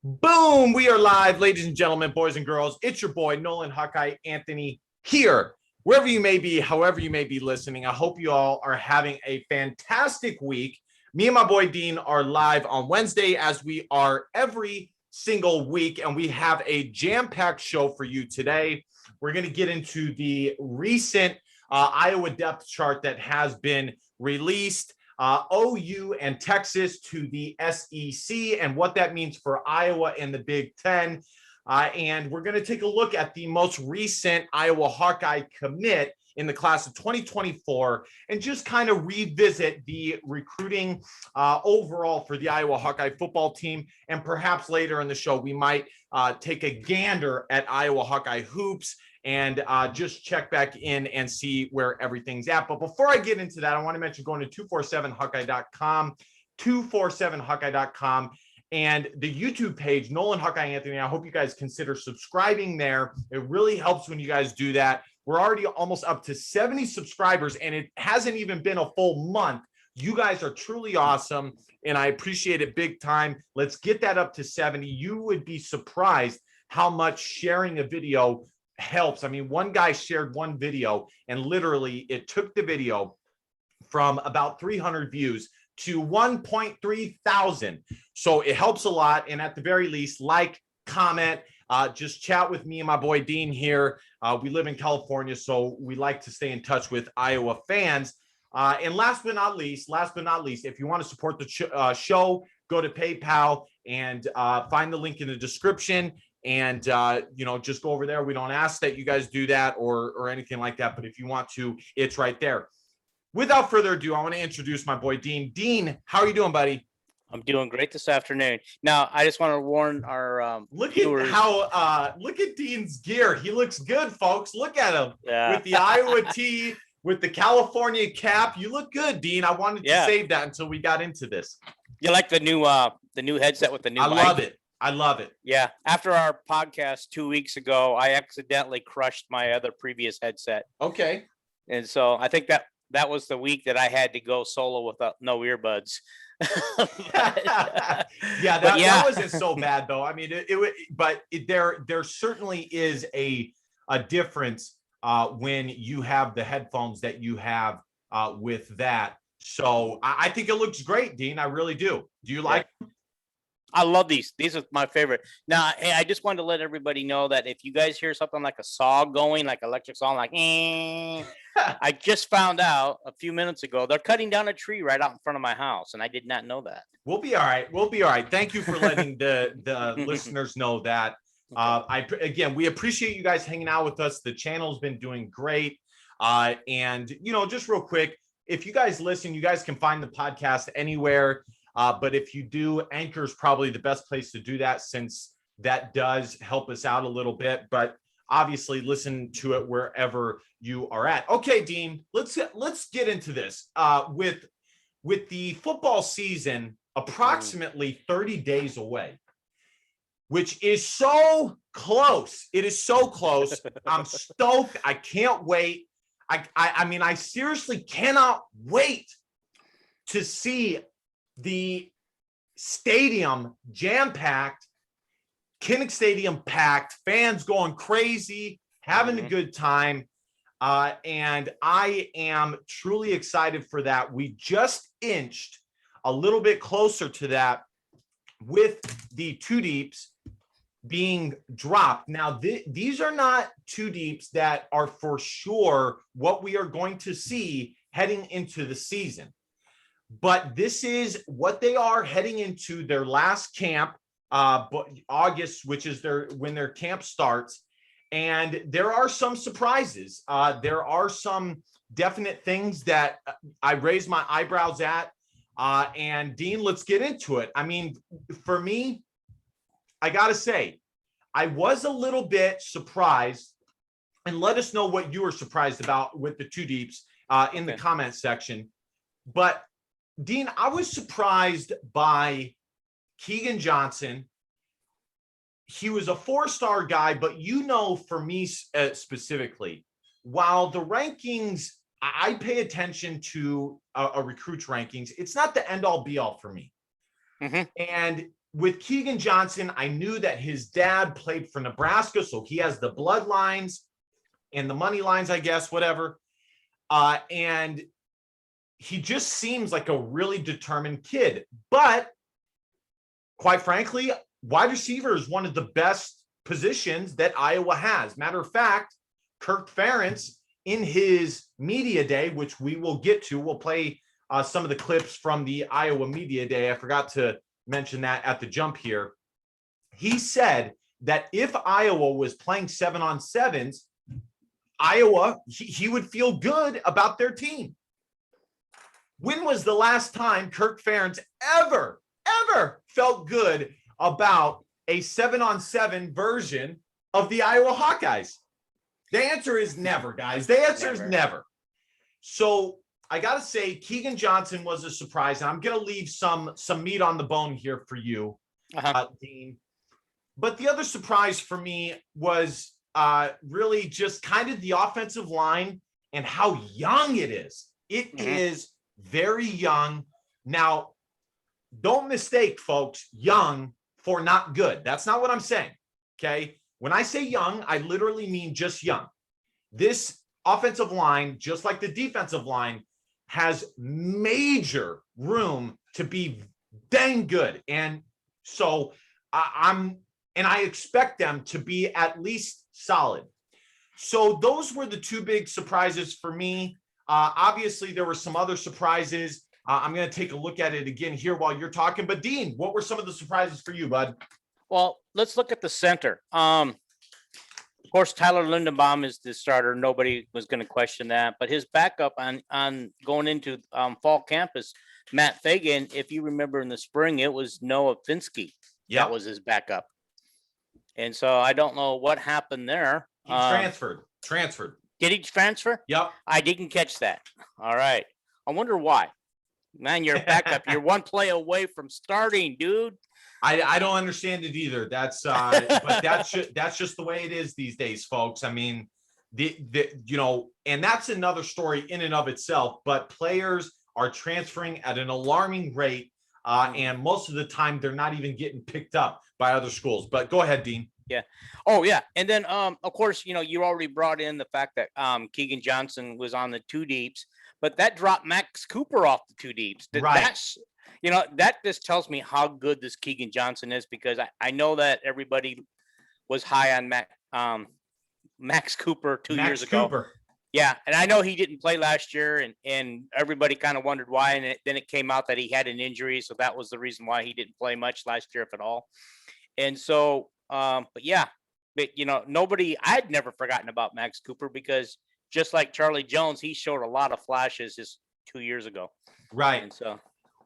Boom! We are live, ladies and gentlemen, boys and girls. It's your boy, Nolan Hawkeye Anthony, here, wherever you may be, however you may be listening. I hope you all are having a fantastic week. Me and my boy Dean are live on Wednesday, as we are every single week, and we have a jam-packed show for you today. We're going to get into the recent Iowa depth chart that has been released. OU and Texas to the SEC and what that means for Iowa and the Big Ten. And we're going to take a look at the most recent Iowa Hawkeye commit in the class of 2024 and just kind of revisit the recruiting overall for the Iowa Hawkeye football team. And perhaps later in the show, we might take a gander at Iowa Hawkeye hoops and just check back in and see where everything's at. But before I get into that, I want to mention going to 247hawkeye.com, 247hawkeye.com, and the YouTube page, Nolan Hawkeye Anthony. I hope you guys consider subscribing there. It really helps when you guys do that. We're already almost up to 70 subscribers, and it hasn't even been a full month. You guys are truly awesome, and I appreciate it big time. Let's get that up to 70. You would be surprised how much sharing a video helps. I mean, one guy shared one video and literally it took the video from about 300 views to 1.3 thousand. So it helps a lot. And at the very least, like, comment, just chat with me and my boy Dean here. We live in California, so we like to stay in touch with Iowa fans. And last but not least, if you want to support the show, go to PayPal and find the link in the description. And, just go over there. We don't ask that you guys do that or anything like that. But if you want to, it's right there. Without further ado, I want to introduce my boy, Dean. Dean, how are you doing, buddy? I'm doing great this afternoon. Now, I just want to warn our viewers. Look at Dean's gear. He looks good, folks. Look at him with the Iowa tee, with the California cap. You look good, Dean. I wanted to save that until we got into this. You like the new headset with the new mic? I love it. Yeah. After our podcast 2 weeks ago, I accidentally crushed my other previous headset. Okay. And so I think that was the week that I had to go solo without no earbuds. That wasn't so bad though. I mean, there certainly is a difference when you have the headphones that you have with that. So I think it looks great, Dean. I really do. Do you like them? I love these. These are my favorite. Now, I just wanted to let everybody know that if you guys hear something like a saw going, like electric saw, like, I just found out a few minutes ago, they're cutting down a tree right out in front of my house, and I did not know that. We'll be all right. Thank you for letting the listeners know that. We appreciate you guys hanging out with us. The channel's been doing great. And just real quick, if you guys listen, you guys can find the podcast anywhere. But if you do, Anchor is probably the best place to do that, since that does help us out a little bit. But obviously, listen to it wherever you are at. Okay, Dean, let's get into this. With the football season approximately 30 days away, which is so close. It is so close. I'm stoked. I can't wait. I mean, I seriously cannot wait to see the stadium jam-packed, Kinnick Stadium packed, fans going crazy, having a good time. And I am truly excited for that. We just inched a little bit closer to that with the two deeps being dropped. Now, these are not two deeps that are for sure what we are going to see heading into the season. But this is what they are heading into their last camp, August, which is when their camp starts. And there are some surprises. There are some definite things that I raised my eyebrows at. And Dean, let's get into it. I mean, for me, I got to say, I was a little bit surprised, and let us know what you were surprised about with the two deeps in the comment section. But Dean, I was surprised by Keegan Johnson. He was a 4-star guy, but for me specifically, while the rankings, I pay attention to a recruit's rankings, it's not the end all be all for me. And with Keegan Johnson, I knew that his dad played for Nebraska, so he has the bloodlines and the money lines, I guess, whatever. And he just seems like a really determined kid. But quite frankly, wide receiver is one of the best positions that Iowa has. Matter of fact, Kirk Ferentz in his media day, which we will get to, we'll play some of the clips from the Iowa media day. I forgot to mention that at the jump here. He said that if Iowa was playing 7-on-7s, Iowa, he would feel good about their team. When was the last time Kirk Ferentz ever felt good about a 7-on-7 version of the Iowa Hawkeyes? The answer is never, guys. The answer is never. So I got to say, Keegan Johnson was a surprise. And I'm going to leave some meat on the bone here for you, Dean. But the other surprise for me was really just kind of the offensive line and how young it is. It is very young. Now, don't mistake, folks, young for not good. That's not what I'm saying, okay? When I say young, I literally mean just young. This offensive line, just like the defensive line, has major room to be dang good. And so I expect them to be at least solid. So those were the two big surprises for me. Obviously, there were some other surprises. I'm going to take a look at it again here while you're talking. But Dean, what were some of the surprises for you, bud? Well, let's look at the center. Of course, Tyler Lindenbaum is the starter. Nobody was going to question that. But his backup on going into fall campus, Matt Fagan, if you remember in the spring, it was Noah Finsky. That was his backup. And so I don't know what happened there. He transferred. Did he transfer? Yep. I didn't catch that. All right. I wonder why. Man, you're a backup. You're one play away from starting, dude. I don't understand it either. That's but that's just the way it is these days, folks. I mean, and that's another story in and of itself. But players are transferring at an alarming rate, and most of the time they're not even getting picked up by other schools. But go ahead, Dean. Yeah. Oh, yeah. And then, of course, you already brought in the fact that Keegan Johnson was on the two deeps, but that dropped Max Cooper off the two deeps. That's, that just tells me how good this Keegan Johnson is, because I know that everybody was high on Max Cooper 2 years ago. Yeah. And I know he didn't play last year, and everybody kind of wondered why. And then it came out that he had an injury. So that was the reason why he didn't play much last year, if at all. And so, but I'd never forgotten about Max Cooper, because just like Charlie Jones, he showed a lot of flashes just 2 years ago. Right. And so,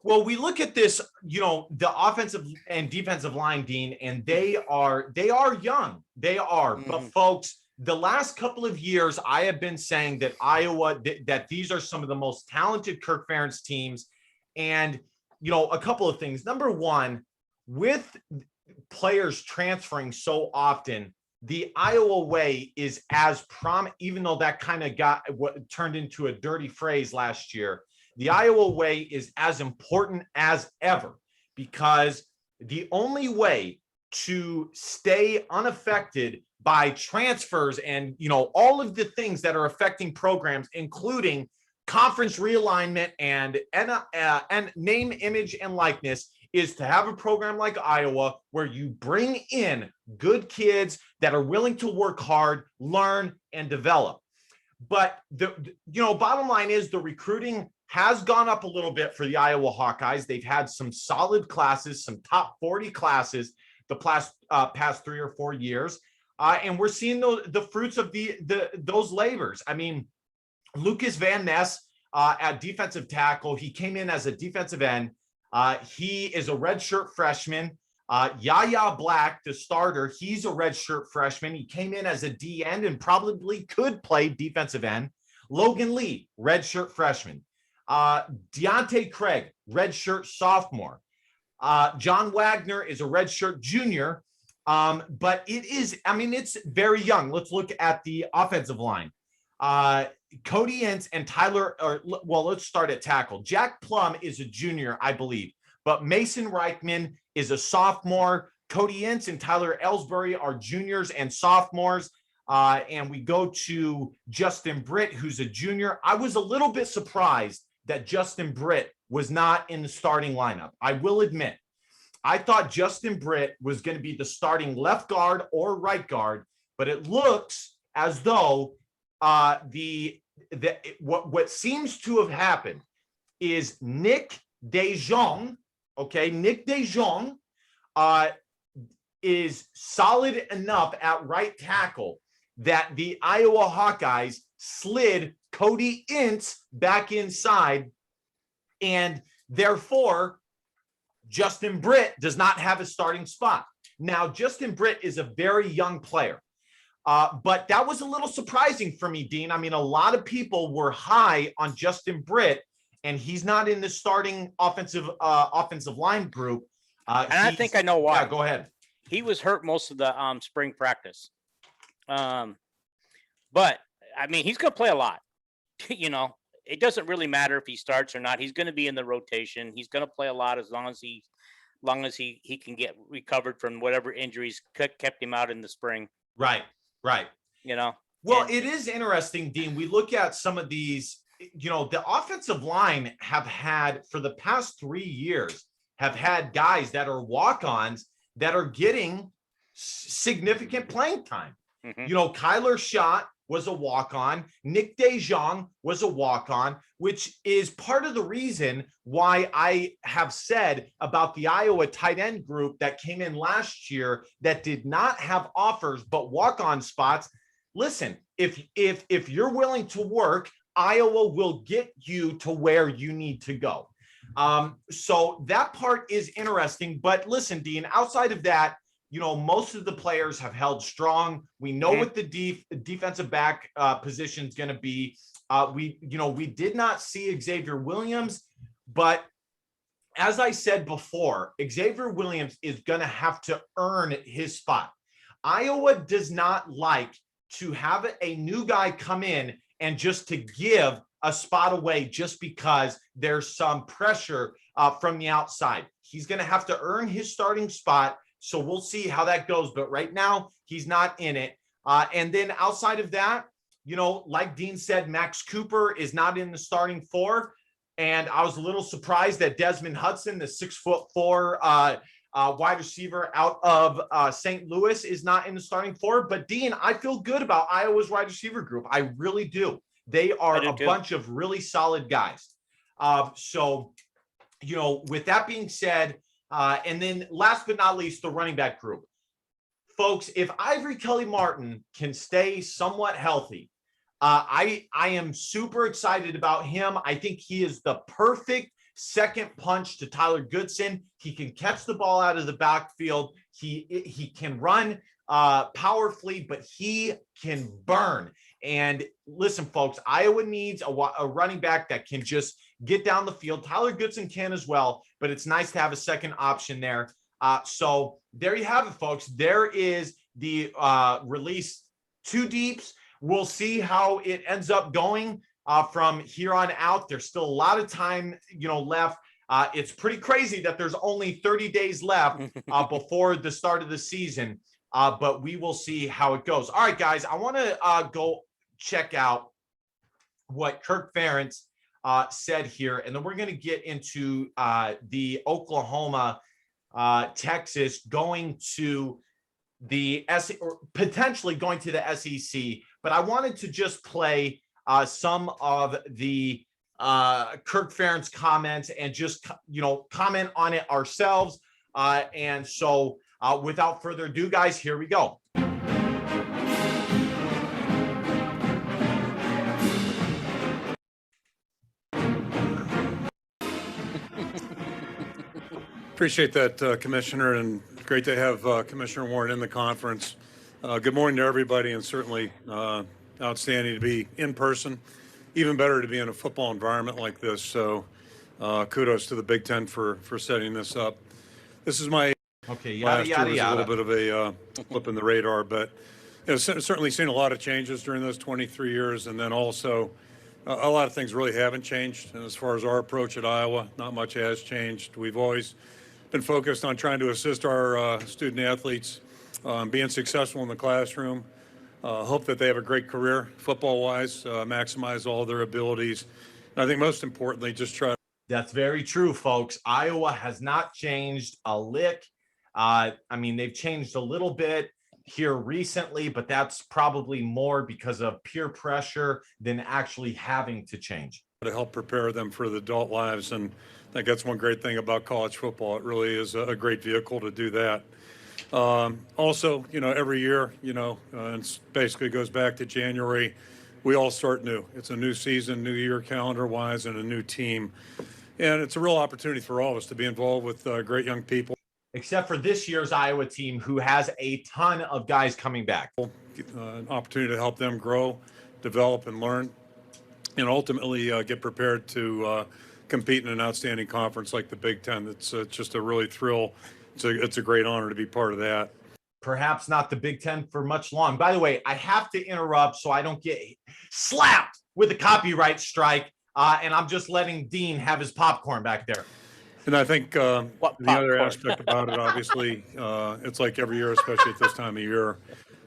well, we look at this, the offensive and defensive line, Dean, and they are young. They are. But folks, the last couple of years, I have been saying that Iowa, that these are some of the most talented Kirk Ferentz teams. And, a couple of things. Number one, with players transferring so often, the Iowa way is as even though that kind of turned into a dirty phrase last year, the Iowa way is as important as ever, because the only way to stay unaffected by transfers and, all of the things that are affecting programs, including conference realignment and name, image, and likeness, is to have a program like Iowa where you bring in good kids that are willing to work hard, learn, and develop. But bottom line is the recruiting has gone up a little bit for the Iowa Hawkeyes. They've had some solid classes, some top 40 classes the past 3 or 4 years. And we're seeing the fruits of those labors. I mean, Lucas Van Ness at defensive tackle, he came in as a defensive end. He is a redshirt freshman. Yaya Black, the starter, he's a redshirt freshman. He came in as a D end and probably could play defensive end. Logan Lee, redshirt freshman. Deontay Craig, redshirt sophomore. John Wagner is a redshirt junior. But it's very young. Let's look at the offensive line. Cody Ince and Tyler, let's start at tackle. Jack Plum is a junior, I believe. but Mason Reichman is a sophomore. Cody Ince and Tyler Ellsbury are juniors and sophomores. And we go to Justin Britt, who's a junior. I was a little bit surprised that Justin Britt was not in the starting lineup. I will admit, I thought Justin Britt was going to be the starting left guard or right guard, but it looks as though what seems to have happened is Nick DeJong, Nick DeJong is solid enough at right tackle that the Iowa Hawkeyes slid Cody Ince back inside, and therefore Justin Britt does not have a starting spot. Now, Justin Britt is a very young player, but that was a little surprising for me, Dean. I mean, a lot of people were high on Justin Britt, and he's not in the starting offensive line group. And I think I know why. Yeah, go ahead. He was hurt most of the spring practice. But I mean, he's going to play a lot. It doesn't really matter if he starts or not. He's going to be in the rotation. He's going to play a lot as long as he can get recovered from whatever injuries kept him out in the spring. Right. Well, it is interesting, Dean. We look at some of these, the offensive line have had for the past 3 years have had guys that are walk-ons that are getting significant playing time. Mm-hmm. Kyler Schott was a walk-on. Nick DeJong was a walk-on, which is part of the reason why I have said about the Iowa tight end group that came in last year that did not have offers but walk-on spots. Listen, if you're willing to work, Iowa will get you to where you need to go. So that part is interesting. But listen, Dean, outside of that, most of the players have held strong. We know what the defensive back position is going to be. We did not see Xavier Williams, but as I said before, Xavier Williams is going to have to earn his spot. Iowa does not like to have a new guy come in and just to give a spot away just because there's some pressure from the outside. He's going to have to earn his starting spot. So we'll see how that goes. But right now, he's not in it. And then outside of that, like Dean said, Max Cooper is not in the starting four. And I was a little surprised that Desmond Hudson, the 6'4" wide receiver out of St. Louis, is not in the starting four. But Dean, I feel good about Iowa's wide receiver group. I really do. They are a bunch of really solid guys. So, with that being said, and then last but not least, the running back group. Folks, if Ivory Kelly-Martin can stay somewhat healthy, I am super excited about him. I think he is the perfect second punch to Tyler Goodson. He can catch the ball out of the backfield. He can run powerfully, but he can burn. And listen, folks, Iowa needs a running back that can just get down the field. Tyler Goodson can as well, but it's nice to have a second option there. So there you have it, folks. There is the release 2 deeps. We'll see how it ends up going from here on out. There's still a lot of time, left. It's pretty crazy that there's only 30 days left before the start of the season. But we will see how it goes. All right, guys, I want to go check out what Kirk Ferentz said here, and then we're going to get into the Oklahoma, Texas going to the or potentially going to the SEC. But I wanted to just play some of the Kirk Ferentz comments and just comment on it ourselves. And so without further ado, guys, here we go. Appreciate that, Commissioner, and great to have Commissioner Warren in the conference. Good morning to everybody, and certainly outstanding to be in person. Even better to be in a football environment like this. So kudos to the Big Ten for setting this up. This is my last year was a little bit of a blip in the radar, but certainly seen a lot of changes during those 23 years, and then also A lot of things really haven't changed. And as far as our approach at Iowa, not much has changed. We've always been focused on trying to assist our student athletes being successful in the classroom. Hope that they have a great career football-wise, maximize all their abilities. And I think most importantly, just try. That's very true, folks. Iowa has not changed a lick. I mean, they've changed a little bit here recently, but that's probably more because of peer pressure than actually having to change. To help prepare them for the adult lives. And I think that's one great thing about college football. It really is a great vehicle to do that. Also, every year, and basically goes back to January, we all start new. It's a new season, new year calendar-wise, and a new team. And it's a real opportunity for all of us to be involved with great young people. Except for this year's Iowa team, who has a ton of guys coming back. An opportunity to help them grow, develop, and learn, and ultimately get prepared to compete in an outstanding conference like the Big Ten. It's just a really thrill. It's a great honor to be part of that. Perhaps not the Big Ten for much long. By the way, I have to interrupt so I don't get slapped with a copyright strike. And I'm just letting Dean have his popcorn back there. And I think the other aspect about it, obviously, it's like every year, especially at this time of year,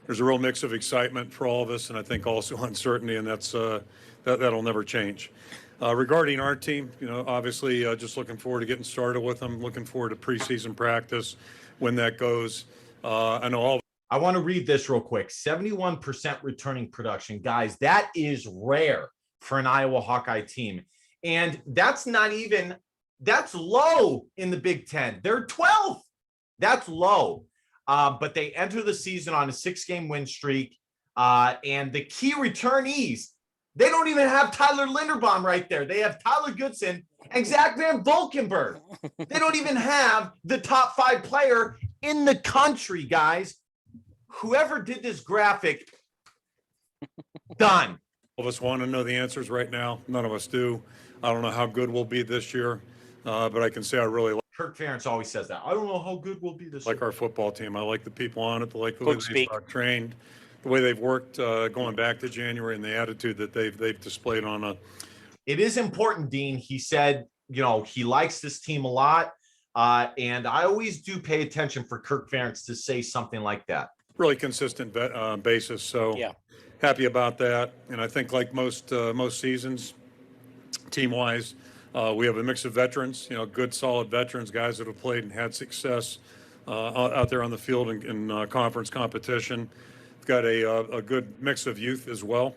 there's a real mix of excitement for all of us, and I think also uncertainty, and that'll never change. Regarding our team, obviously, just looking forward to getting started with them. Looking forward to preseason practice when that goes. I know I want to read this real quick. 71% returning production, guys. That is rare for an Iowa Hawkeye team, and that's low in the Big Ten. They're 12th. That's low. But they enter the season on a 6-game win streak. And the key returnees, they don't even have Tyler Linderbaum right there. They have Tyler Goodson and Zach Van Valkenburg. They don't even have the top 5 player in the country, guys. Whoever did this graphic, done. all of us want to know the answers right now. None of us do. I don't know how good we'll be this year, but I can say I really like. Kirk Ferentz always says that. I don't know how good we'll be this year. Our football team. I like the people on it. I like the way they've trained, the way they've worked going back to January, and the attitude that they've displayed on a. It is important, Dean. He said, he likes this team a lot, and I always do pay attention for Kirk Ferentz to say something like that. Really consistent basis. So yeah, happy about that. And I think like most seasons, team-wise, we have a mix of veterans, good, solid veterans, guys that have played and had success out there on the field in conference competition. We've got a good mix of youth as well.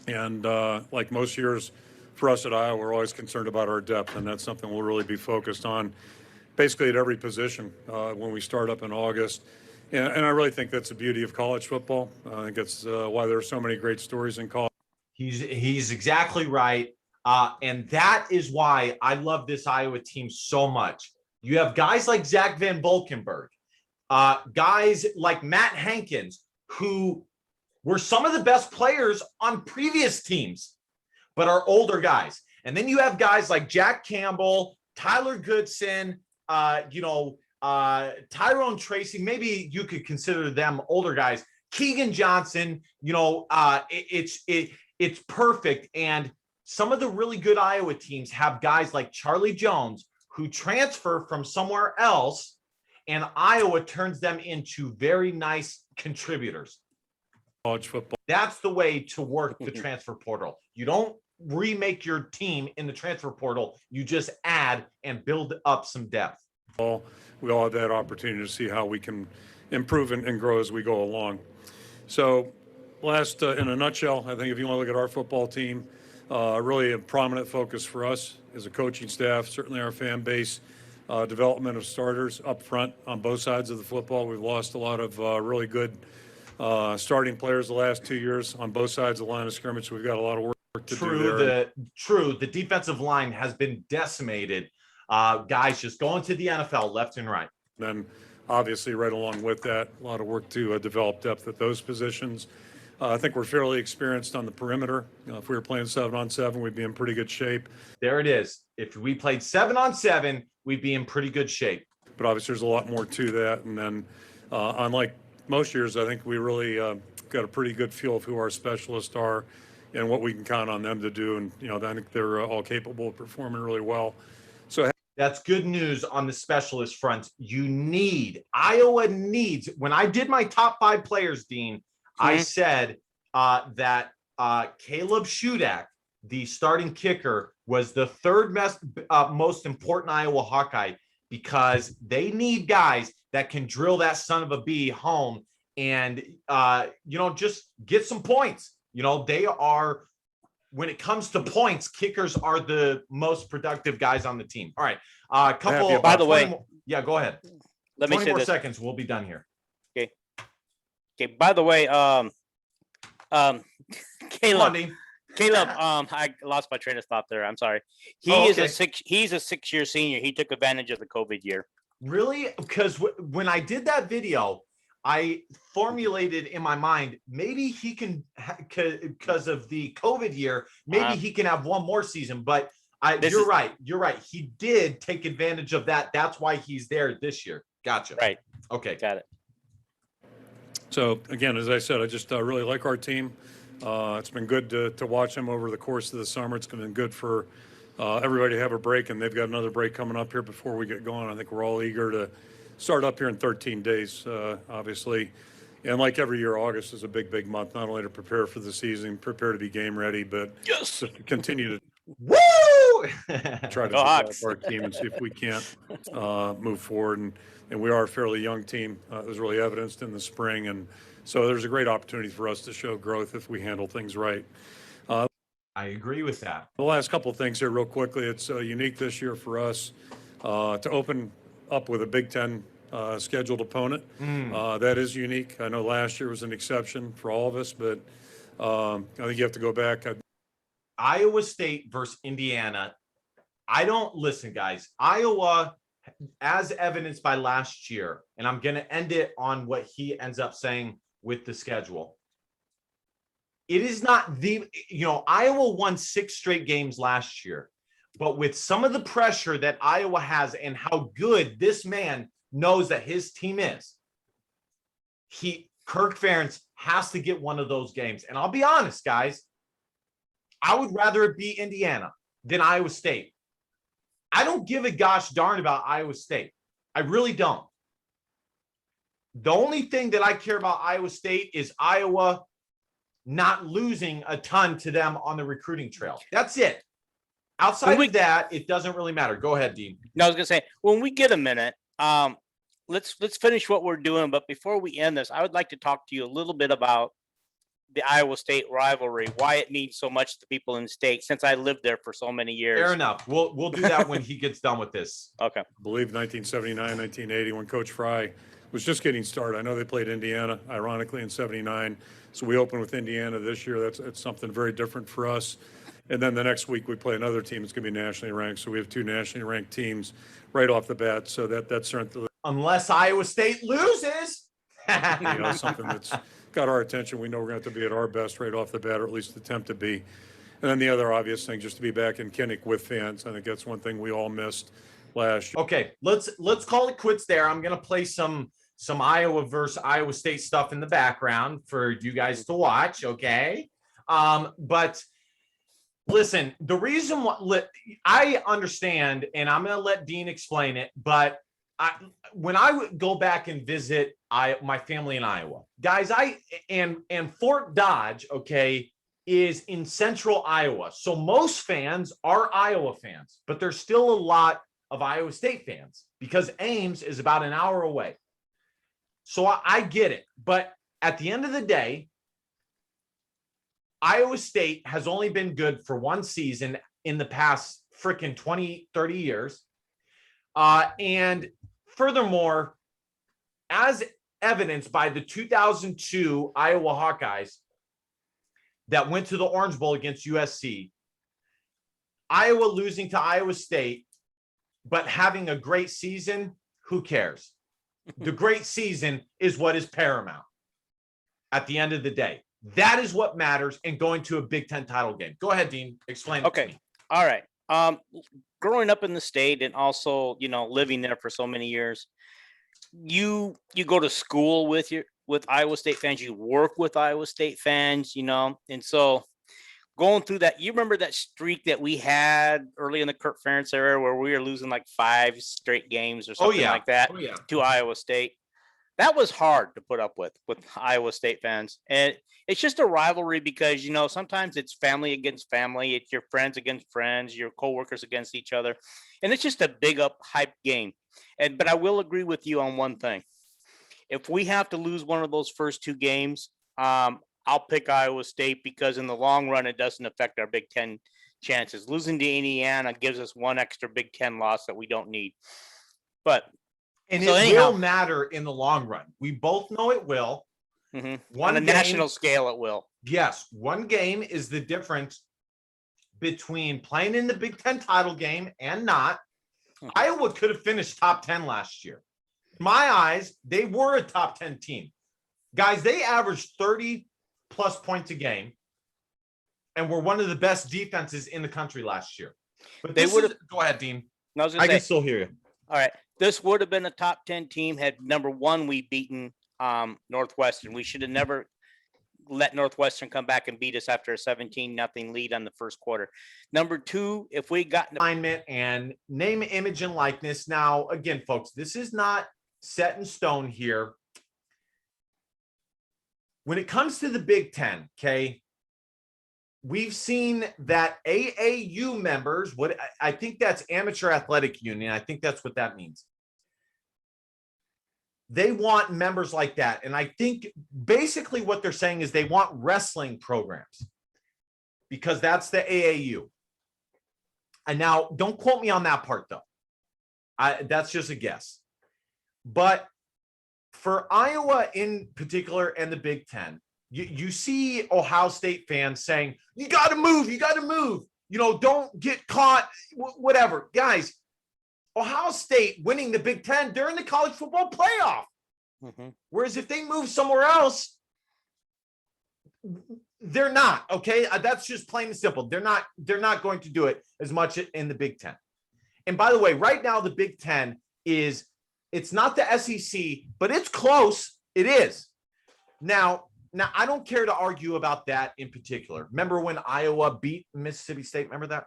And like most years for us at Iowa, we're always concerned about our depth, and that's something we'll really be focused on basically at every position when we start up in August. And I really think that's the beauty of college football. I think that's why there are so many great stories in college. He's exactly right. And that is why I love this Iowa team so much. You have guys like Zach Van Valkenburg, guys like Matt Hankins, who were some of the best players on previous teams, but are older guys. And then you have guys like Jack Campbell, Tyler Goodson, Tyrone Tracy. Maybe you could consider them older guys. Keegan Johnson, it's perfect. And some of the really good Iowa teams have guys like Charlie Jones who transfer from somewhere else, and Iowa turns them into very nice contributors. College football. That's the way to work the transfer portal. You don't remake your team in the transfer portal. You just add and build up some depth. We all have that opportunity to see how we can improve and grow as we go along. So last, in a nutshell, I think if you want to look at our football team, really a prominent focus for us as a coaching staff, certainly our fan base, development of starters up front on both sides of the football. We've lost a lot of really good starting players the last 2 years on both sides of the line of scrimmage. So we've got a lot of work to do there. The defensive line has been decimated. Guys just going to the NFL left and right. Then obviously right along with that, a lot of work to develop depth at those positions. I think we're fairly experienced on the perimeter. If we were playing 7-on-7, we'd be in pretty good shape. There it is. If we played 7-on-7, we'd be in pretty good shape. But obviously there's a lot more to that. And then unlike most years, I think we really got a pretty good feel of who our specialists are and what we can count on them to do. And, I think they're all capable of performing really well. So that's good news on the specialist front. Iowa needs, when I did my top 5 players, Dean, I said that Caleb Shudak, the starting kicker, was the third most important Iowa Hawkeye, because they need guys that can drill that son of a bee home and, just get some points. They are, when it comes to points, kickers are the most productive guys on the team. All right. By the way, yeah, go ahead. Let me say 20 more this. seconds. We'll be done here. Okay. By the way, Caleb, I lost my train of thought there. I'm sorry. He's a 6-year senior. He took advantage of the COVID year. Really? Because when I did that video, I formulated in my mind, maybe he can, because of the COVID year, maybe he can have one more season. But you're right. He did take advantage of that. That's why he's there this year. Gotcha. Right. Okay. Got it. So again, as I said, I just really like our team. It's been good to watch them over the course of the summer. It's been good for everybody to have a break, and they've got another break coming up here before we get going. I think we're all eager to start up here in 13 days, obviously. And like every year, August is a big month, not only to prepare for the season, prepare to be game ready, but just to continue to try to develop our team and see if we can't move forward. And we are a fairly young team. It was really evidenced in the spring. And so there's a great opportunity for us to show growth if we handle things right. I agree with that. The last couple of things here real quickly. It's unique this year for us to open up with a Big Ten scheduled opponent. That is unique. I know last year was an exception for all of us, but I think you have to go back. Iowa State versus Indiana. Listen, guys, Iowa, as evidenced by last year, and I'm going to end it on what he ends up saying with the schedule. It is not Iowa won 6 straight games last year, but with some of the pressure that Iowa has and how good this man knows that his team is, Kirk Ferentz has to get one of those games. And I'll be honest, guys, I would rather it be Indiana than Iowa State. I don't give a gosh darn about Iowa State. I really don't. The only thing that I care about Iowa State is Iowa not losing a ton to them on the recruiting trail. That's it. Outside of that, it doesn't really matter. Go ahead, Dean. No, I was gonna say, when we get a minute, let's finish what we're doing. But before we end this, I would like to talk to you a little bit about the Iowa State rivalry, why it means so much to people in the state, since I lived there for so many years. Fair enough. We'll do that when he gets done with this. Okay. I believe 1979, 1980, when Coach Fry was just getting started. I know they played Indiana, ironically, in 79. So we open with Indiana this year. That's something very different for us. And then the next week we play another team that's going to be nationally ranked. So we have 2 nationally ranked teams right off the bat. So that's certainly, unless Iowa State loses, something that's got our attention. We know we're going to have to be at our best right off the bat, or at least attempt to be. And then the other obvious thing, just to be back in Kinnick with fans. I think that's one thing we all missed last year. Okay, let's call it quits there. I'm going to play some Iowa versus Iowa State stuff in the background for you guys to watch. Okay. But listen, the reason why I understand, and I'm going to let Dean explain it, but when I would go back and visit my family in Iowa, guys, and Fort Dodge, okay, is in central Iowa. So most fans are Iowa fans, but there's still a lot of Iowa State fans because Ames is about an hour away. So I get it. But at the end of the day, Iowa State has only been good for one season in the past freaking 20, 30 years. And furthermore, as evidenced by the 2002 Iowa Hawkeyes that went to the Orange Bowl against USC, Iowa losing to Iowa State, but having a great season, who cares? The great season is what is paramount at the end of the day. That is what matters in going to a Big Ten title game. Go ahead, Dean. Explain it to me. All right. Growing up in the state and also, living there for so many years, you go to school with Iowa State fans, you work with Iowa State fans, and so going through that. You remember that streak that we had early in the Kurt Ferentz era where we were losing like 5 straight games or something like that to Iowa State? That was hard to put up with Iowa State fans. And it's just a rivalry because, you know, sometimes it's family against family. It's your friends against friends, your coworkers against each other. And it's just a big up hype game. But I will agree with you on one thing. If we have to lose one of those first 2 games, I'll pick Iowa State because in the long run, it doesn't affect our Big Ten chances. Losing to Indiana gives us one extra Big Ten loss that we don't need. But and so it will matter in the long run. We both know it will. Mm-hmm. On a national scale, it will. Yes. One game is the difference between playing in the Big Ten title game and not. Mm-hmm. Iowa could have finished top 10 last year. In my eyes, they were a top 10 team. Guys, they averaged 30 plus points a game and were one of the best defenses in the country last year. But they would have. Go ahead, Dean. I can still hear you. All right. This would have been a top 10 team had number 1, we beaten Northwestern. We should have never let Northwestern come back and beat us after a 17-0 lead on the first quarter. Number 2, if we got alignment and name, image, and likeness. Now, again, folks, this is not set in stone here. When it comes to the Big Ten, okay, we've seen that AAU members, what I think that's Amateur Athletic Union. I think that's what that means. They want members like that. And I think basically what they're saying is they want wrestling programs because that's the AAU. And now don't quote me on that part though. That's just a guess. But for Iowa in particular and the Big Ten, you see Ohio State fans saying, you got to move, you know, don't get caught, whatever. Guys, Ohio State winning the Big Ten during the college football playoff. Mm-hmm. Whereas if they move somewhere else, they're not, okay? That's just plain and simple. They're not going to do it as much in the Big Ten. And by the way, right now the Big Ten it's not the SEC, but it's close. It is. Now I don't care to argue about that in particular. Remember when Iowa beat Mississippi State? Remember that?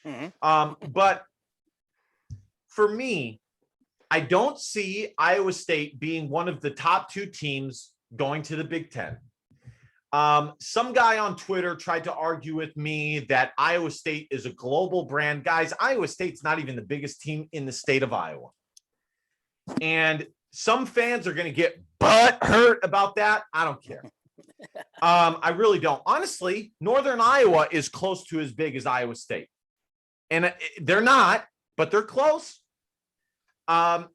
Mm-hmm. But for me, I don't see Iowa State being one of the top 2 teams going to the Big Ten. Some guy on Twitter tried to argue with me that Iowa State is a global brand. Guys, Iowa State's not even the biggest team in the state of Iowa. And some fans are going to get butt hurt about that. I don't care. I really don't. Honestly, Northern Iowa is close to as big as Iowa State. And they're not, but they're close. The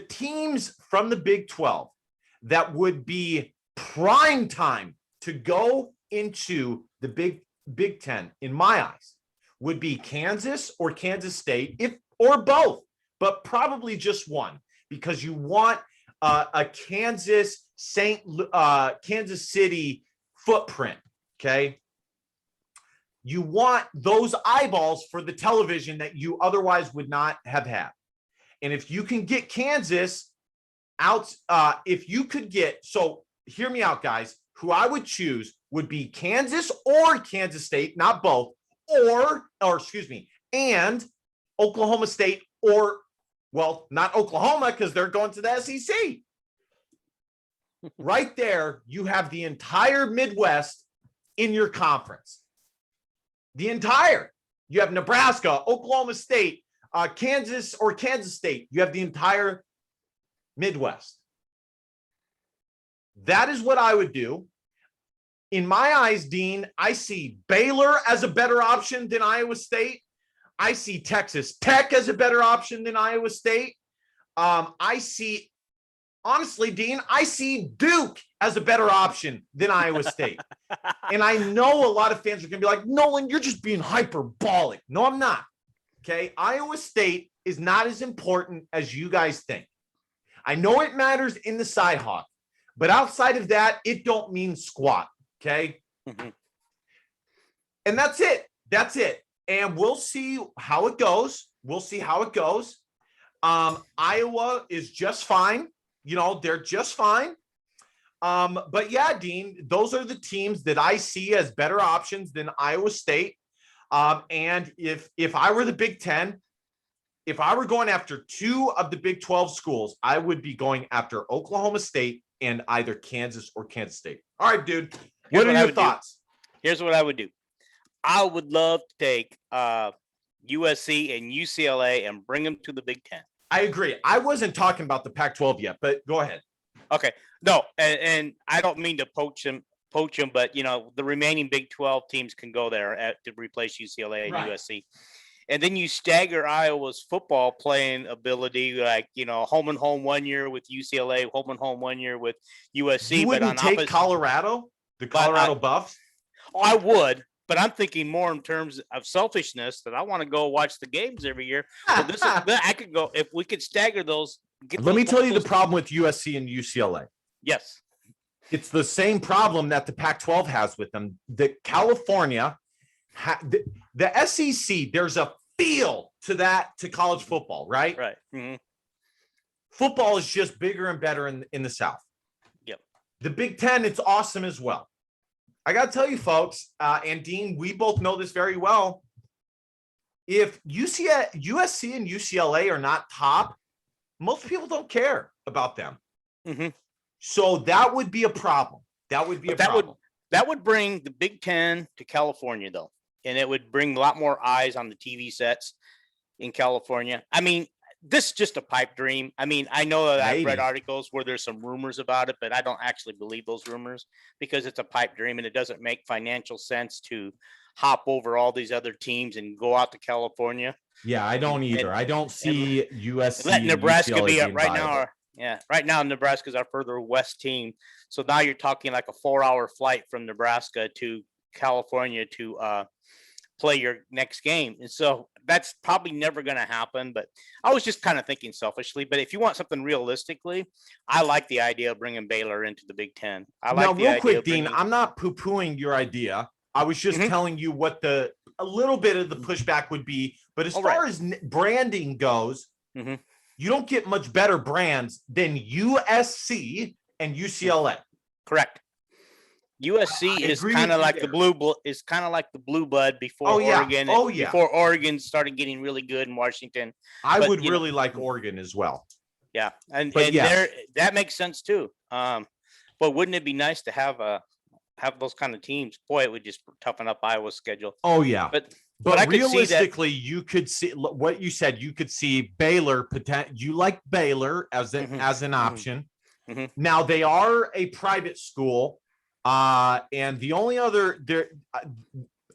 teams from the Big 12 that would be prime time to go into the Big Ten, in my eyes, would be Kansas or Kansas State, or both, but probably just one, because you want a Kansas City footprint. Okay. You want those eyeballs for the television that you otherwise would not have had. And if you can get Kansas out, so hear me out, guys, who I would choose would be Kansas or Kansas State, not both, and Oklahoma State, or, well, not Oklahoma because they're going to the SEC. Right there, you have the entire Midwest in your conference. You have Nebraska, Oklahoma State, Kansas or Kansas State. You have the entire Midwest. That is what I would do. In my eyes, Dean, I see Baylor as a better option than Iowa State. I see Texas Tech as a better option than Iowa State. Honestly, Dean, I see Duke as a better option than Iowa State. And I know a lot of fans are going to be like, Nolan, you're just being hyperbolic. No, I'm not. Okay. Iowa State is not as important as you guys think. I know it matters in the Cyhawk, but outside of that, it don't mean squat. Okay. Mm-hmm. And that's it. And we'll see how it goes. Iowa is just fine. You know, they're just fine. But yeah, Dean, those are the teams that I see as better options than Iowa State. And if I were the Big Ten, if I were going after two of the Big 12 schools, I would be going after Oklahoma State and either Kansas or Kansas State. All right, dude. What are your thoughts? Here's what I would do. I would love to take USC and UCLA and bring them to the Big Ten. I agree. I wasn't talking about the Pac-12 yet, but go ahead. Okay. No, and I don't mean to poach them, but the remaining Big 12 teams can go there to replace UCLA and USC. And then you stagger Iowa's football playing ability, like, home and home 1 year with UCLA, home and home 1 year with USC. You wouldn't take Colorado, the Colorado Buffs? I would, but I'm thinking more in terms of selfishness that I want to go watch the games every year. So I could go, if we could stagger those. Let me tell you the problem with USC and UCLA. Yes. It's the same problem that the Pac-12 has with them. The California, the SEC, there's a feel to college football, right? Right. Mm-hmm. Football is just bigger and better in the South. Yep. The Big Ten, it's awesome as well. I got to tell you, folks, and Dean, we both know this very well. If USC and UCLA are not top, most people don't care about them. Mm-hmm. So that would be a problem. That would bring the Big Ten to California, though, and it would bring a lot more eyes on the TV sets in California. I mean, this is just a pipe dream. I mean, I know that I've read articles where there's some rumors about it, but I don't actually believe those rumors because it's a pipe dream and it doesn't make financial sense to hop over all these other teams and go out to California. Yeah, I don't either. I don't see USC. Let Nebraska UCLA be up right viable. now. Right now Nebraska's our further west team. So now you're talking like a 4-hour flight from Nebraska to California to play your next game. And so that's probably never going to happen. But I was just kind of thinking selfishly. But if you want something realistically, I like the idea of bringing Baylor into the Big Ten. Real quick, Dean, I'm not poo-pooing your idea. I was just telling you what a little bit of the pushback would be. But as far as branding goes, you don't get much better brands than USC and UCLA. Correct. USC is kind of like the blue blood before Oregon. Before Oregon started getting really good in Washington. I would really like Oregon as well. Yeah, and that makes sense too. But wouldn't it be nice to have those kind of teams? Boy, it would just toughen up Iowa's schedule. Oh yeah, but I realistically, you could see what you said. You could see Baylor. You like Baylor as an option. Mm-hmm. Now they are a private school. And the only other there,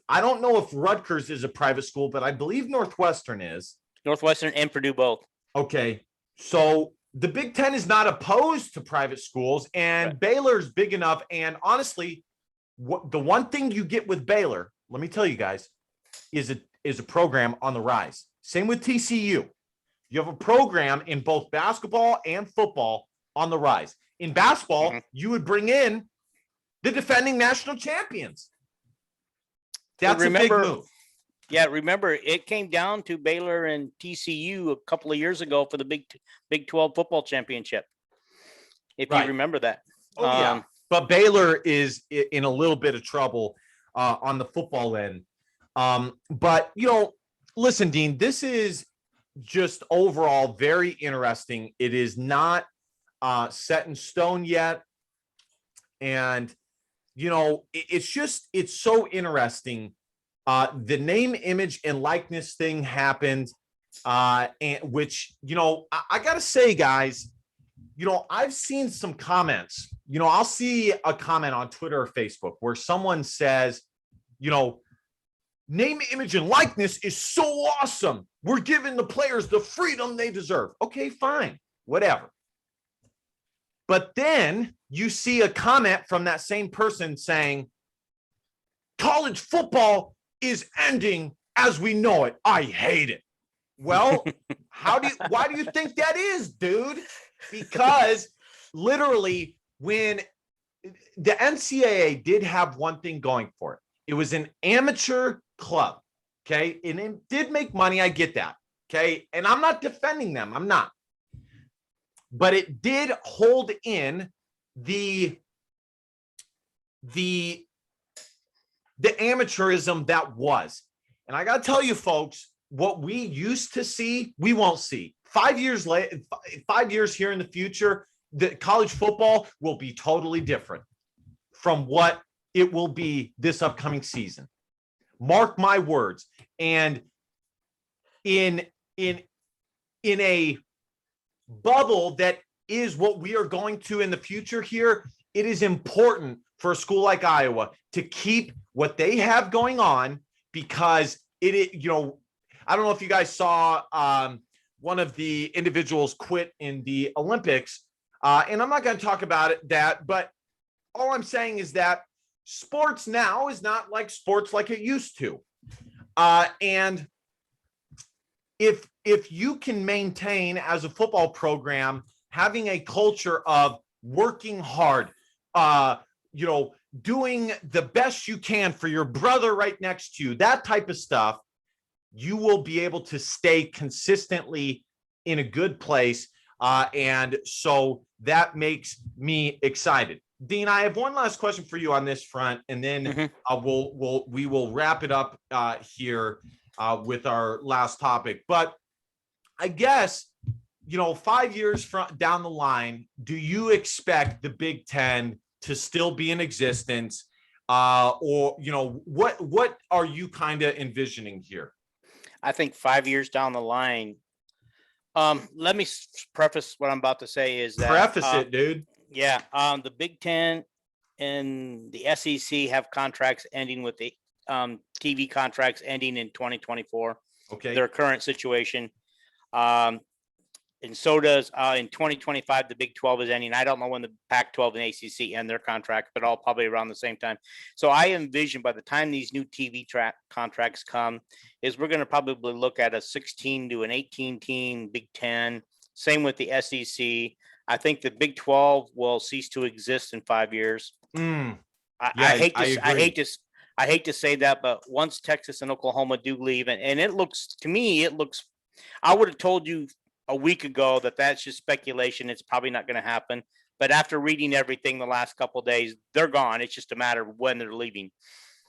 I don't know if Rutgers is a private school, but I believe Northwestern is. Northwestern and Purdue both. Okay. So the Big Ten is not opposed to private schools, and Baylor's big enough. And honestly, the one thing you get with Baylor, let me tell you guys, is a program on the rise. Same with TCU. You have a program in both basketball and football on the rise. In basketball, you would bring in the defending national champions. That's a big move. Yeah, remember, it came down to Baylor and TCU a couple of years ago for the Big 12 football championship. If you remember that. Oh, yeah. But Baylor is in a little bit of trouble on the football end. But, listen, Dean, this is just overall very interesting. It is not set in stone yet. And it's so interesting. The name, image, and likeness thing happened, and which, I gotta say, guys, I've seen some comments. I'll see a comment on Twitter or Facebook where someone says, name, image, and likeness is so awesome. We're giving the players the freedom they deserve. Okay, fine, whatever. But then you see a comment from that same person saying, college football is ending as we know it. I hate it. Well, why do you think that is, dude? Because literally when the NCAA did have one thing going for it, it was an amateur club. Okay. And it did make money. I get that. Okay. And I'm not defending them. I'm not. But it did hold in the the amateurism that was. And I got to tell you, folks, what we used to see, we won't see. 5 years later, 5 years here in the future, the college football will be totally different from what it will be this upcoming season. Mark my words. And in a bubble that is what we are going to in the future here, it is important for a school like Iowa to keep what they have going on, because I don't know if you guys saw one of the individuals quit in the Olympics, and I'm not going to talk about that, but all I'm saying is that sports now is not like sports like it used to. And if you can maintain as a football program having a culture of working hard, doing the best you can for your brother right next to you, that type of stuff, you will be able to stay consistently in a good place. And so that makes me excited. Dean, I have one last question for you on this front, and then we will wrap it up here with our last topic. But I guess, 5 years down the line, do you expect the Big Ten to still be in existence? Or what are you kind of envisioning here? I think 5 years down the line, let me preface what I'm about to say is that Preface it, dude. Yeah, the Big Ten and the SEC have contracts ending with the TV contracts ending in 2024. Okay. Their current situation. And so does in 2025, the Big 12 is ending. I don't know when the Pac-12 and ACC end their contract, but all probably around the same time. So I envision by the time these new TV contracts come, is we're going to probably look at a 16 to an 18 team Big Ten. Same with the SEC. I think the Big 12 will cease to exist in 5 years. I hate to say that, but once Texas and Oklahoma do leave, and it looks, I would have told you a week ago that that's just speculation. It's probably not going to happen. But after reading everything the last couple of days, they're gone. It's just a matter of when they're leaving.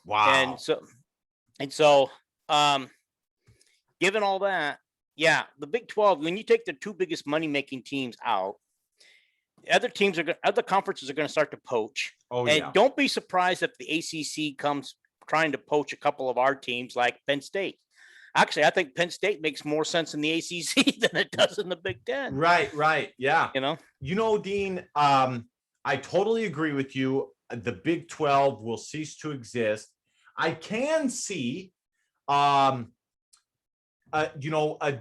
Wow. And so, given all that, yeah, the Big 12, when you take the two biggest money-making teams out, other conferences are going to start to poach. And don't be surprised if the ACC comes trying to poach a couple of our teams like Penn State. Actually, I think Penn State makes more sense in the ACC than it does in the Big Ten. Right. Yeah. Dean, I totally agree with you. The Big 12 will cease to exist. I can see, a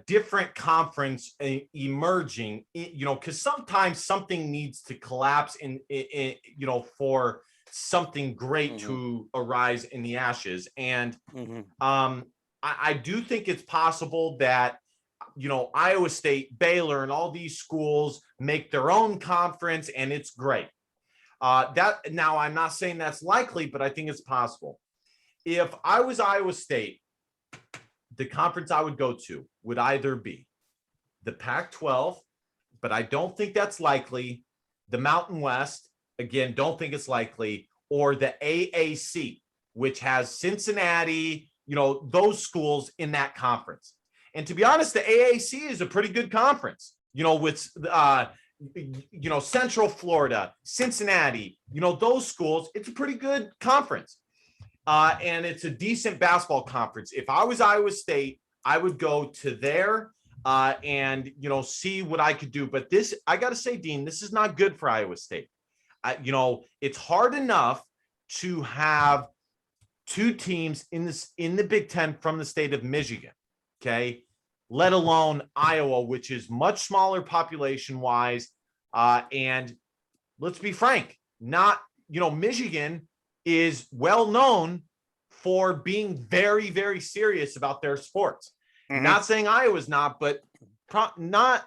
different conference emerging, because sometimes something needs to collapse for something great to arise in the ashes. And I do think it's possible that, Iowa State, Baylor, and all these schools make their own conference, and it's great. Now, I'm not saying that's likely, but I think it's possible. If I was Iowa State, the conference I would go to would either be the Pac-12, but I don't think that's likely, the Mountain West, again, don't think it's likely, or the AAC, which has Cincinnati, those schools in that conference. And to be honest, the AAC is a pretty good conference, with, Central Florida, Cincinnati, those schools, it's a pretty good conference. And it's a decent basketball conference. If I was Iowa State, I would go to there and, see what I could do. But this, I got to say, Dean, this is not good for Iowa State. It's hard enough to have two teams in the Big Ten from the state of Michigan, okay, let alone Iowa, which is much smaller population wise. And let's be frank, Michigan is well known for being very, very serious about their sports. Not saying Iowa's not, but not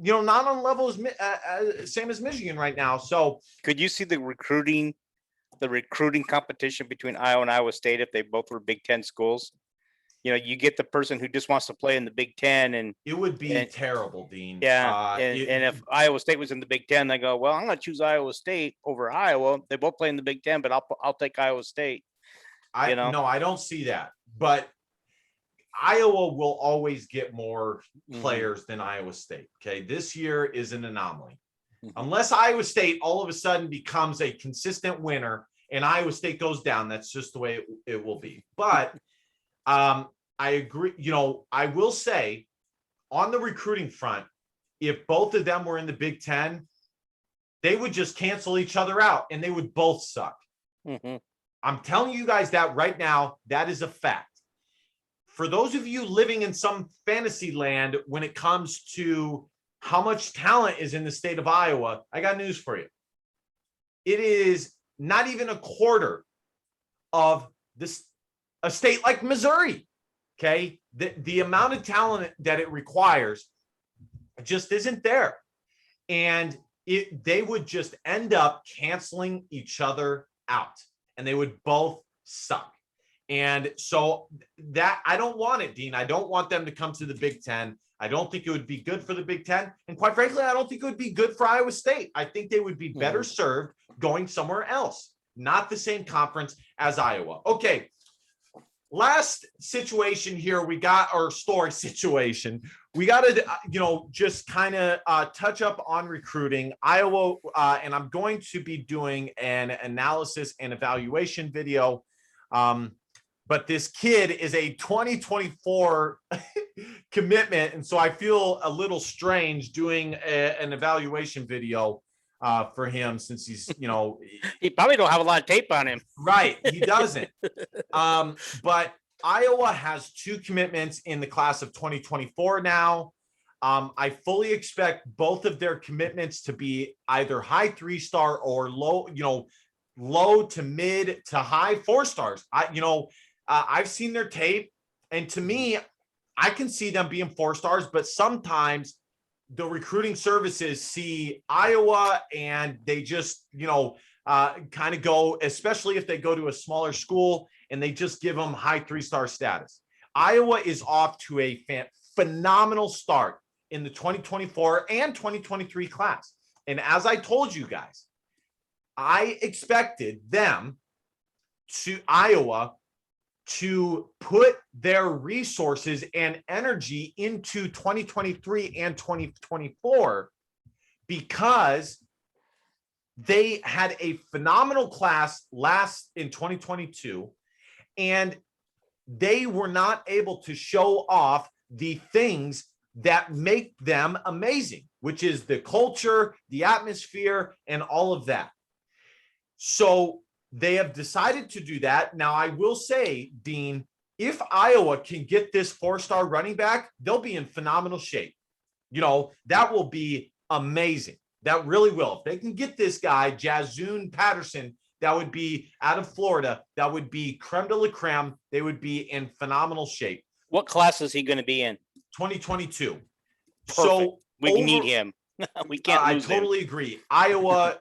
on level as same as Michigan right now. So could you see the recruiting competition between Iowa and Iowa State if they both were Big Ten schools? you get the person who just wants to play in the Big Ten, and it would be terrible, Dean. and if Iowa State was in the Big Ten, they go, well, I'm going to choose Iowa State over Iowa. They both play in the Big Ten, but I'll take Iowa State. No, I don't see that, but Iowa will always get more players than Iowa State. Okay. This year is an anomaly. Unless Iowa State all of a sudden becomes a consistent winner and Iowa State goes down, that's just the way it will be. But I agree. I will say on the recruiting front, if both of them were in the Big Ten, they would just cancel each other out and they would both suck. I'm telling you guys that right now, that is a fact. For those of you living in some fantasy land when it comes to how much talent is in the state of Iowa, I got news for you. It is not even a quarter of a state like Missouri. Okay. The amount of talent that it requires just isn't there. And they would just end up canceling each other out and they would both suck. And so that I don't want it, Dean. I don't want them to come to the Big Ten. I don't think it would be good for the Big Ten. And quite frankly, I don't think it would be good for Iowa State. I think they would be better served going somewhere else, not the same conference as Iowa. Okay. Last situation here, we got our story situation. We got to, just kind of touch up on recruiting Iowa. And I'm going to be doing an analysis and evaluation video. But this kid is a 2024 commitment. And so I feel a little strange doing an evaluation video for him since he's, he probably don't have a lot of tape on him. Right. He doesn't. But Iowa has 2 commitments in the class of 2024 now. I fully expect both of their commitments to be either high 3-star or low to mid to high 4 stars. I've seen their tape, and to me, I can see them being 4 stars, but sometimes the recruiting services see Iowa and they just, kind of go, especially if they go to a smaller school and they just give them high 3-star status. Iowa is off to a phenomenal start in the 2024 and 2023 class. And as I told you guys, I expected Iowa to put their resources and energy into 2023 and 2024 because they had a phenomenal class last in 2022 and they were not able to show off the things that make them amazing, which is the culture, the atmosphere, and all of that. So they have decided to do that. Now, I will say, Dean, if Iowa can get this 4-star running back, they'll be in phenomenal shape. That will be amazing. That really will. If they can get this guy, Jazoon Patterson, that would be out of Florida. That would be creme de la creme. They would be in phenomenal shape. What class is he going to be in? 2022. Perfect. So we need him. We can't lose him. I totally agree. Iowa,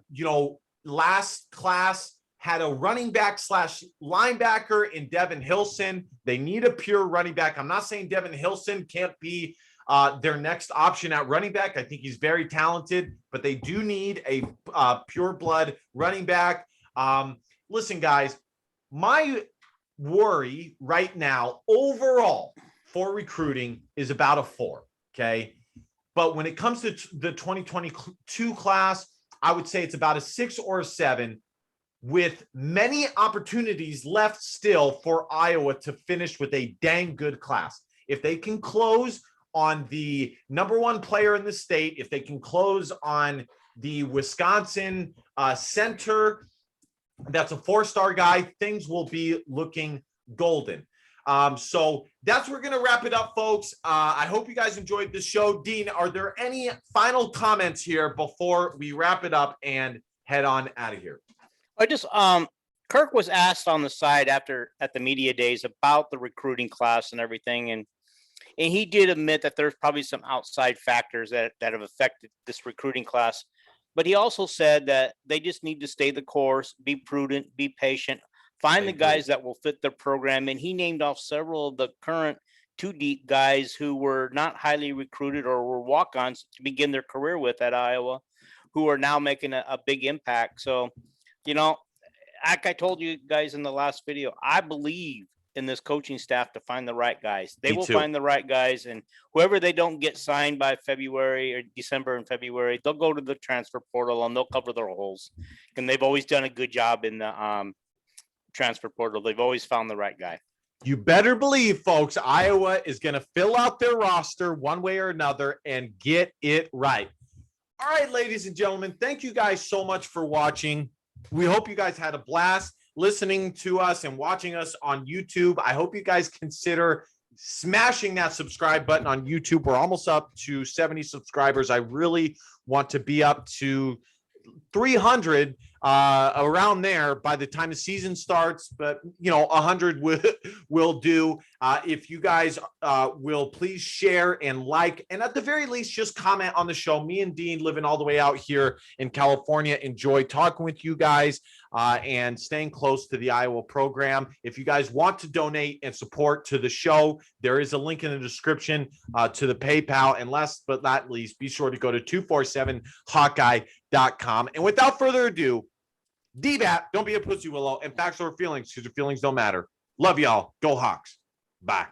last class had a running back / linebacker in Devin Hilson. They need a pure running back. I'm not saying Devin Hilson can't be their next option at running back. I think he's very talented, but they do need a pure blood running back. Listen, guys, my worry right now overall for recruiting is about a 4. Okay. But when it comes to the 2022 class, I would say it's about a 6 or a 7 with many opportunities left still for Iowa to finish with a dang good class. If they can close on the number 1 player in the state, if they can close on the Wisconsin center, that's a 4-star guy, things will be looking golden. So that's, we're going to wrap it up, folks. I hope you guys enjoyed this show. Dean, are there any final comments here before we wrap it up and head on out of here? I just, Kirk was asked on the side at the media days about the recruiting class and everything. And he did admit that there's probably some outside factors that have affected this recruiting class. But he also said that they just need to stay the course, be prudent, be patient. Find I the agree. guys that will fit their program. And he named off several of the current two deep guys who were not highly recruited or were walk-ons to begin their career with at Iowa, who are now making a big impact. So, you know, like I told you guys in the last video, I believe in this coaching staff to find the right guys. They Me will too. find the right guys, and whoever they don't get signed by February or December and February, they'll go to the transfer portal and they'll cover their holes. And they've always done a good job in the transfer portal. They've always found the right guy. You better believe, folks, Iowa is going to fill out their roster one way or another and get it right. All right, ladies and gentlemen, thank you guys so much for watching. We hope you guys had a blast listening to us and watching us on YouTube. I hope you guys consider smashing that subscribe button on YouTube. We're almost up to 70 subscribers. I really want to be up to 300 around there by the time the season starts, but 100 will do. If you guys will please share and like, and at the very least just comment on the show. Me and Dean, living all the way out here in California, enjoy talking with you guys and staying close to the Iowa program. If you guys want to donate and support to the show, there is a link in the description to the PayPal. And last but not least, be sure to go to 247hawkeye.com. And without further ado, DBAT, don't be a pussy, Willow, and facts over feelings, because your feelings don't matter. Love y'all. Go Hawks. Bye.